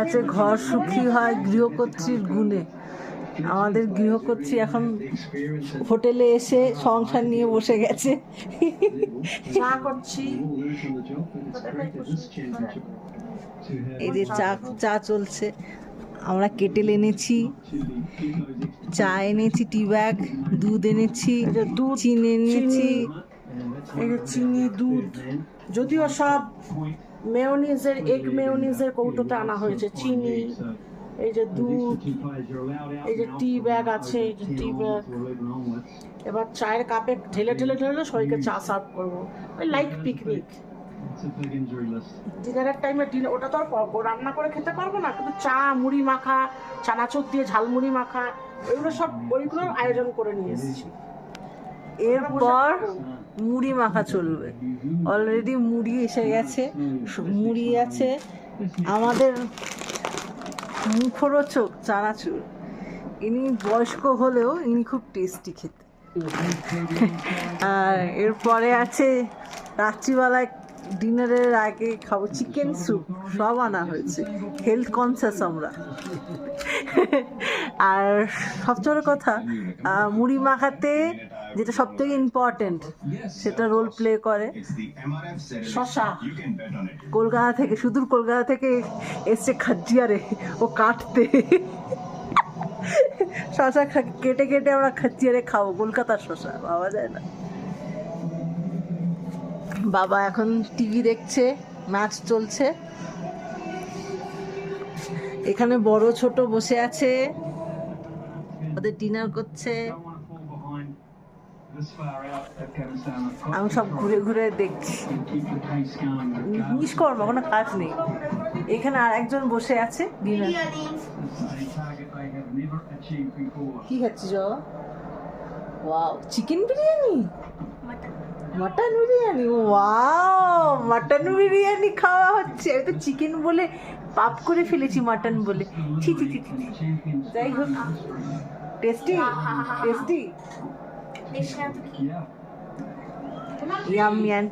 আছে ঘর সুখী হয় গৃহকর্ত্রীর গুণে। আমাদের গৃহকর্ত্রী এখন হোটেলে এসে সংসার নিয়ে বসে গেছে। চা করছি। এই যে চা চলছে। আমরা কেটেল এনেছি, চা এনেছি, টি ব্যাগ, দুধ এনেছি, দুধ, চিনি এনেছি। এই যে চিনি, দুধ, যদিও সব মেয়োনিজের এগ মেয়োনিজের কৌটোতে আনা হয়েছে। চিনি, এই যে দুধ, এই যে টি ব্যাগ আছে, এই যে টি ব্যাগ। এবার চায়ের কাপে ঢেলে ঢেলে ঢেলে সবাইকে চা সার্ভ করবো, ওই লাইক পিকনিক। ডিনারের টাইমে ওটা তো আর রান্না করে খেতে পারবো না, কিন্তু চা, মুড়ি মাখা, চানাচুর দিয়ে ঝালমুড়ি মাখা, ওইগুলোর আয়োজন করে নিয়ে এসেছি। এরপর মুড়ি মাখা চলবে। অলরেডি মুড়ি এসে গেছে, মুড়ি আছে। আমাদের মুখরোচক চানাচুর। ইনি বয়স্ক হলেও ইনি খুব টেস্টি খেতে। আর এরপরে আছে রাত্রিবেলায় ডিনারের আগে খাবো চিকেন স্যুপ। সব আনা হয়েছে, হেলথ কনসিয়াস আমরা। আর সবচেয়ে বড় কথা, মুড়ি মাখাতে যেটা সব থেকে ইম্পর্টেন্ট, সেটা রোল প্লে করে শশা। কলকাতা থেকে, সুদূর কলকাতা থেকে এসছে খাজিয়ারে ও কাটতে। শশা কেটে কেটে আমরা খাজিয়ারে খাবো, কলকাতার শশা পাওয়া যায় না। বাবা এখন টিভি দেখছে, ম্যাচ চলছে। এখানে বড় ছোট বসে আছে, ওদের ডিনার করছে। আমি সব ঘুরে ঘুরে দেখছি, মিস করবো, কোনো কাজ নেই। এখানে আর একজন বসে আছে ডিনার। কি খাচ্ছিস? Wow, chicken biryani, mutton biryani. Wow, mutton biryani খাওয়া হচ্ছে। আমি তো চিকেন বলে পাপ করে ফেলেছি, মটন বলে। ছি ছি ছি ছি। যাই হোক, টেস্টি টেস্টি, ইয়াম ইয়াম।